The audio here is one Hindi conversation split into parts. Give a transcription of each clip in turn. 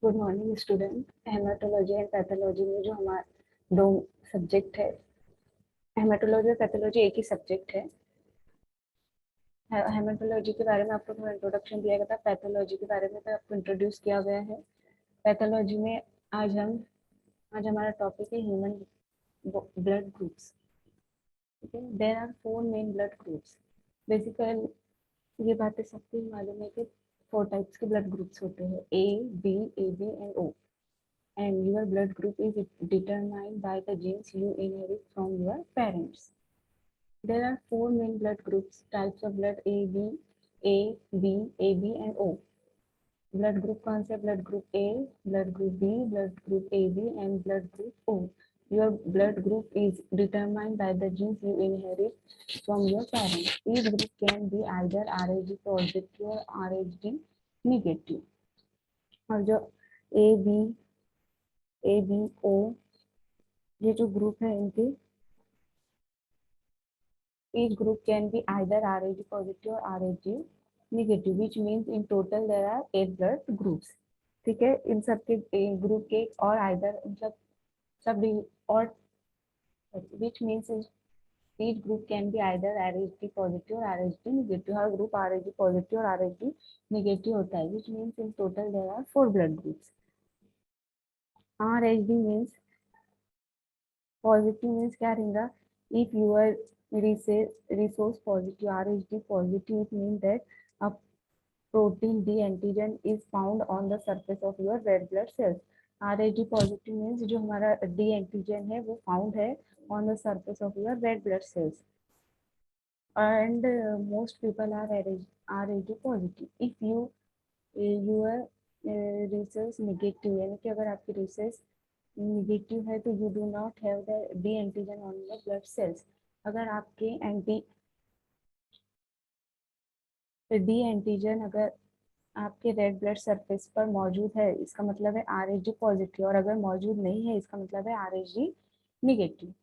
Good morning student. Haematology and pathology में जो हमारा दो सब्जेक्ट है, हेमाटोलॉजी और पैथोलॉजी एक ही सब्जेक्ट है। हेमाटोलॉजी के बारे में आपको थोड़ा इंट्रोडक्शन दिया गया था, पैथोलॉजी के बारे में तो आपको इंट्रोड्यूस किया गया है। पैथोलॉजी में आज हमारा टॉपिक है ह्यूमन ब्लड ग्रुप्स। ठीक है, there are 4 main blood groups. Basically ये बातें सबको ही मालूम है कि 4 टाइप्स के ब्लड ग्रुप्स होते हैं, A, B, A B and O. And your blood group is determined by the genes you inherit from your parents. There are 4 main blood groups, types of blood: A, B, AB and O. Blood group कौन से? Blood group A, blood group B, blood group A B and blood group O. Your blood group is determined by the genes you inherit from your parents. Each group can be either Rh positive or Rh negative. और जो ए बी, ए बी ओ, ये जो ग्रुप है इनके, each group can be either Rh positive or Rh negative, which means in total there are 8 blood groups. ठीक है, इन सब के ग्रुप के और either मतलब सब और which means each group can be either Rh positive or Rh negative. Her group Rh positive और Rh negative होता है, which means in total there are 4 blood groups. Rh means positive means क्या रहेगा? If your resource positive, Rhd positive, it means that a protein D antigen is found on the surface of your red blood cells. Rhd positive means जो हमारा D antigen है वो found है on the surface of your red blood cells. And most people are Rhd positive. If your resource negative, यानी कि अगर आपकी resource निगेटिव है तो you do not have the D antigen on the blood cells. अगर आपके डी एंटीजन अगर आपके रेड ब्लड सरफेस पर मौजूद है, इसका मतलब है Rhd पॉजिटिव, और अगर मौजूद नहीं है इसका मतलब है Rhd negative.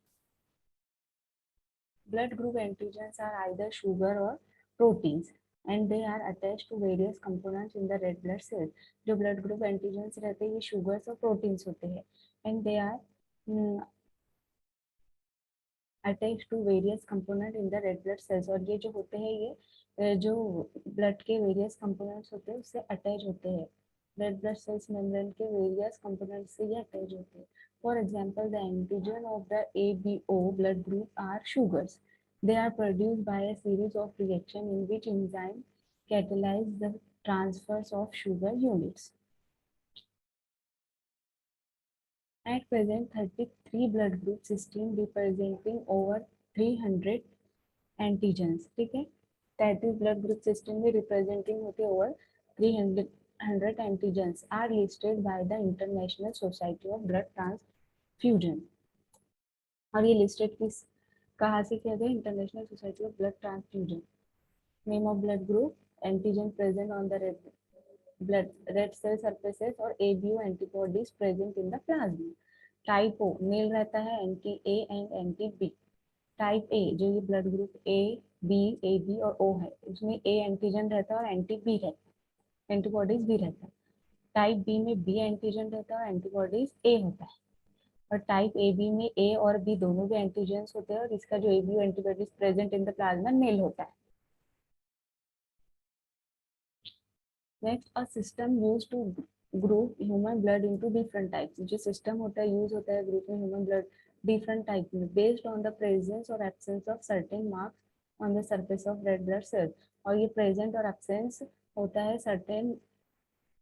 Blood group antigens are either sugar और proteins and they are attached to various components in the red blood cells. जो ब्लड ग्रुप एंटीजन्स रहते हैं ये शुगर्स और प्रोटीन्स होते हैं, and they are attach to various component in the red blood cells. और ये जो होते हैं ये जो ब्लड के वेरियस कंपोनेंट्स होते हैं उससे अटैच होते हैं. रेड ब्लड सेल्स मेम्ब्रेन के वेरियस कंपोनेंट्स से ये अटैच होते हैं. For example, the antigen of the ABO blood group are sugars. They are produced by a series of reaction in which enzyme catalyze the transfers of sugar units. At present, 33 blood group system representing over 300 antigens. ठीक है, 33 ब्लड ग्रुप सिस्टम में रिप्रेजेंटिंग होते over 300 antigens are listed by the international society of blood transfusion. और ये लिस्टेड किस कहाँ से किया गया? International society of blood transfusion. Name of blood group, antigen present on the red cell surfaces और ABO antibodies present in the plasma. Type O मेल रहता है, anti A and anti B. Type A जो ये blood group A, B, A B और ओ है, उसमें ए एंटीजन रहता है और एंटी बी रहता है, एंटीबॉडीज बी रहता है. टाइप बी में बी एंटीजन रहता है और एंटीबॉडीज ए होता है. और टाइप ए बी में ए और बी दोनों भी एंटीजेंस होते हैं और इसका जो A B antibodies present in the plasma मेल होता है. Next, a system use to group human blood into different types. जो सिस्टम होता है यूज होता है ग्रुप में ह्यूमन ब्लड डिफरेंट टाइप में बेस्ड ऑन द प्रेजेंस और absence of certain marks on the surface of red blood cells. और ये प्रेजेंट और एब्सेंस होता है certain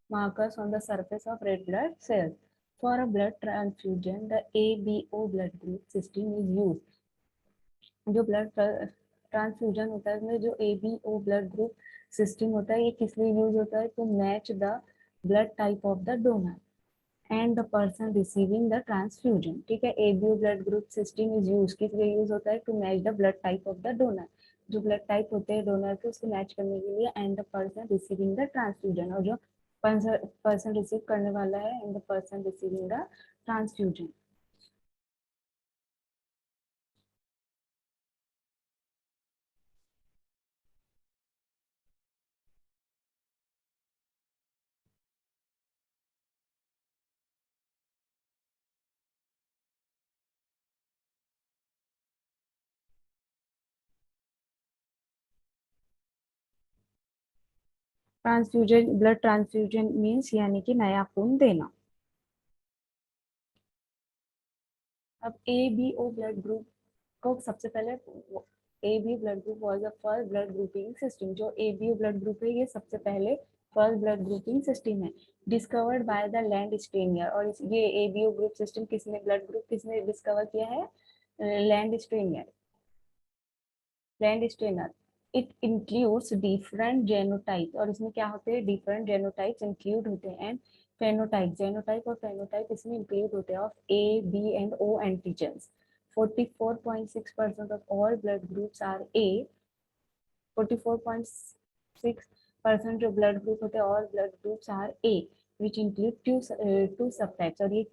markers on the surface of red blood sales. For a blood transfusion the ABO blood group system is use. जो ब्लड ट्रांसफ्यूजन होता है उसमें जो ABO ब्लड ग्रुप सिस्टम होता है ये किस लिए यूज होता है? To match the blood type of the donor and the person receiving the transfusion. ठीक है, ABO blood group system is use किस लिए यूज होता है? To match the blood type of the donor. जो ब्लड टाइप होते हैं डोनर के उसको मैच करने के लिए, and the person receiving the transfusion, और जो पर्सन रिसीव करने वाला है and the person receiving the transfusion. Transfusion, blood transfusion means यानी कि नया खून देना। अब A B O blood group को सबसे पहले, A B blood group was the first blood grouping system. जो A B O blood group है ये सबसे पहले फर्स्ट ब्लड ग्रुपिंग सिस्टम है, discovered by the Landsteiner. और ये A B O group system किसने, ब्लड ग्रुप किसने डिस्कवर किया है? Landsteiner, Landsteiner. It includes different genotype, और इसमें क्या होते हैं? डिफरेंट जेनोटाइप्स इंक्लूड होते हैं, एंड फेनोटाइप, जेनोटाइप और फेनोटाइप इसमें इंक्लूड होते हैं of A B and O antigens. 44.6% of all blood groups are A। 44.6% जो ब्लड ग्रुप होते हैं, all blood groups are A, which include two subtypes। और ये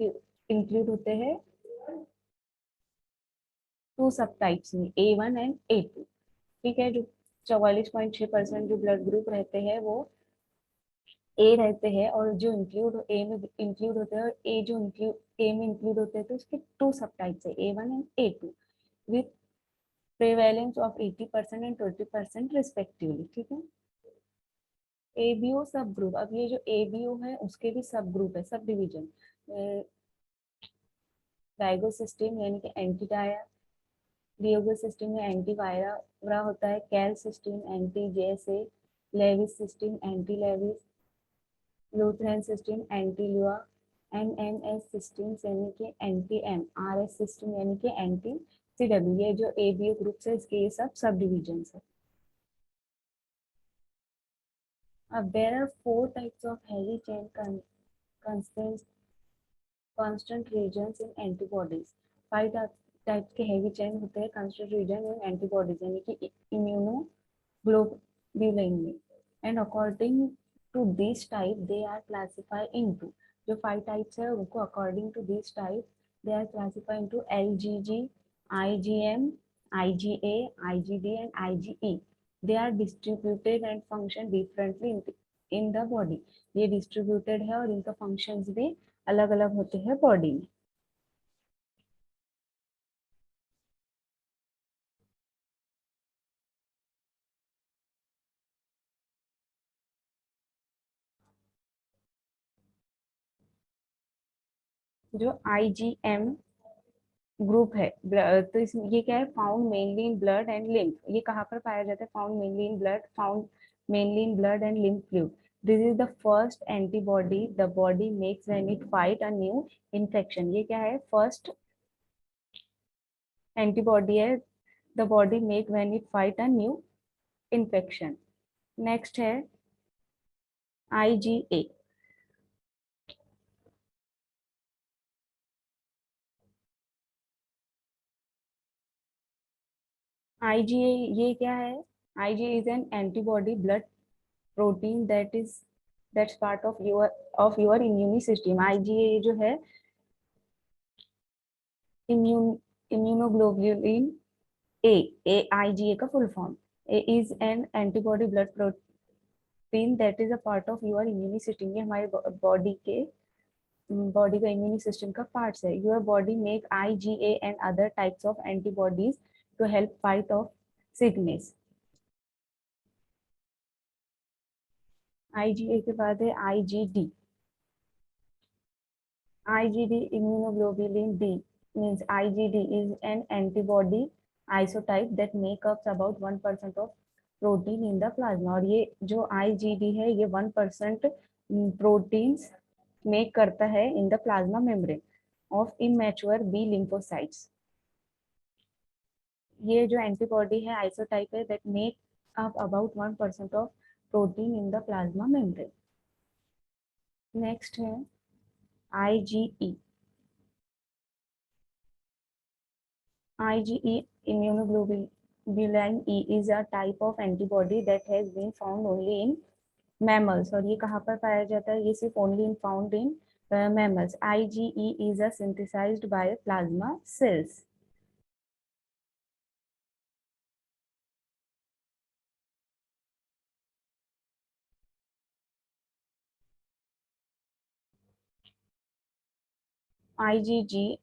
इंक्लूड होते हैं टू सबटाइप्स में, A1 एंड A2। ठीक है, जो 44.6% जो ब्लड ग्रुप रहते हैं वो ए रहते हैं, और जो इंक्लूड ए में इंक्लूड होते हैं, और ए जो इंक्लूड ए में इंक्लूड होते हैं, तो उसके टू सब टाइप्स है, A1 and A2, with prevalence of 80% and 20% respectively. ठीक है, एबीओ सब ग्रुप। अब ये जो एबीओ है उसके भी सब ग्रुप है, सब डिवीजन। डायगोसिस्टीन यानी कि एंटी डाया, डियोगो सिस्टीन में एंटी वायरा होता है, Kell system anti JSA, Lewis system anti Lewis, Lutheran system anti Lua, NNS system यानी कि एंटी एम, आरएस सिस्टीन यानी कि एंटी सीडब्ल्यू। ये जो एबीओ ग्रुप है इसके ये सब डिविजन है। अब there are 4 types of heavy chain constant constant regions in antibodies। 5 types के heavy chain होते हैं constant region in antibodies, यानी कि immunoglobulin में। And according to this type they are classified into, जो 5 types है उनको according to this type they are classified into LGG, IgM, IgA, IgD and IgE। They are distributed and function differently in the body। ये distributed है और इनका functions भी अलग अलग होते हैं बॉडी में। जो IgM ग्रुप है, तो इसमें ये क्या है? Found mainly in blood and lymph. ये कहाँ पर पाया जाता है? Found mainly in blood, found mainly in blood and lymph fluid. This is the first antibody the body makes when it fight a new infection. ये क्या है? फर्स्ट एंटीबॉडी है the body make when it fight a new infection. Next है IgA। IgA ये क्या है? IgA is an antibody blood protein that's part of your immune system। IgA जो है इम्यून इम्यूनोग्लोबुलिन ए, IgA का full form. A is an antibody blood protein that is a part of your immune system. ये हमारे बॉडी का इम्यून सिस्टम का पार्ट्स है। Your body make IgA and other types of antibodies to help fight off sickness. IgA के बाद है IgD। IgD immunoglobulin D means IgD is an antibody isotype that make up about 1% of protein in the plasma। और ये जो IgD है ये 1% प्रोटीन्स मेक करता है in the plasma membrane of immature B lymphocytes. ये जो एंटीबॉडी है आइसोटाइप है that make up about 1% of protein in the plasma membrane. Next है IgE। IgE immunoglobulin E is a type of antibody that has been found only in mammals। और ये कहाँ पर पाया जाता है? ये सिर्फ only in found in mammals। IgE is a synthesized by plasma cells। IgG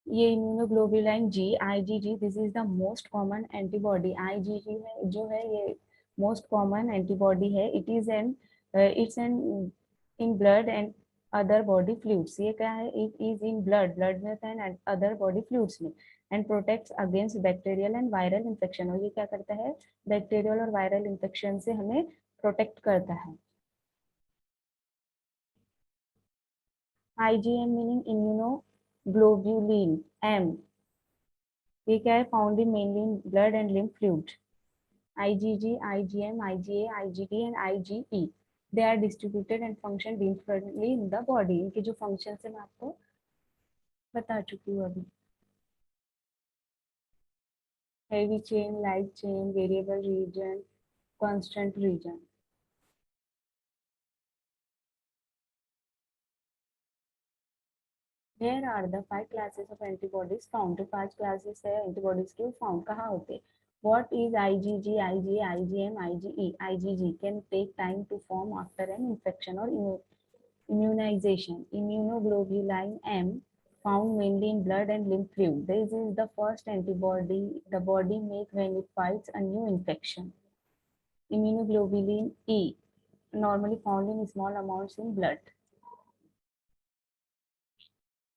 ये immunoglobulin G, IgG, this is the most common antibody. IgG है जो है ये मोस्ट कॉमन एंटीबॉडी है। It's an in blood and other body fluids. ये क्या है? इट इज इन ब्लड में होता है एंड अदर बॉडी फ्लूइड्स में। And protects against bacterial and viral infection. और ये क्या करता है? बैक्टीरियल और वायरल इन्फेक्शन से हमें प्रोटेक्ट करता है। IgM meaning immunoglobulin M। ये क्या है? Found in mainly in blood and lymph fluid। IgG, IgM, IgA, IgD and IgE, they are distributed and function differently in the body। इनके जो फंक्शन है मैं आपको बता चुकी हूँ अभी। Heavy chain, light chain, variable region, constant region. There are the 5 classes of antibodies found। जो 5 classes है एंटीबॉडीज के, वो फाउंड कहाँ होते हैं? What is IgG, IgA, IgM, IgE? IgG can take time to form after an infection or immunization। Immunoglobulin M, found mainly in blood and lymph fluid, this is the first antibody the body makes when it fights a new infection। Immunoglobulin E, normally found in small amounts in blood।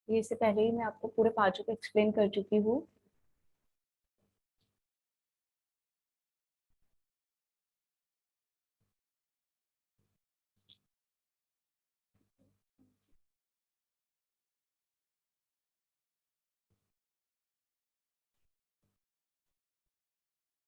ये इससे पहले ही मैं आपको पूरे पांचों को एक्सप्लेन कर चुकी हूँ।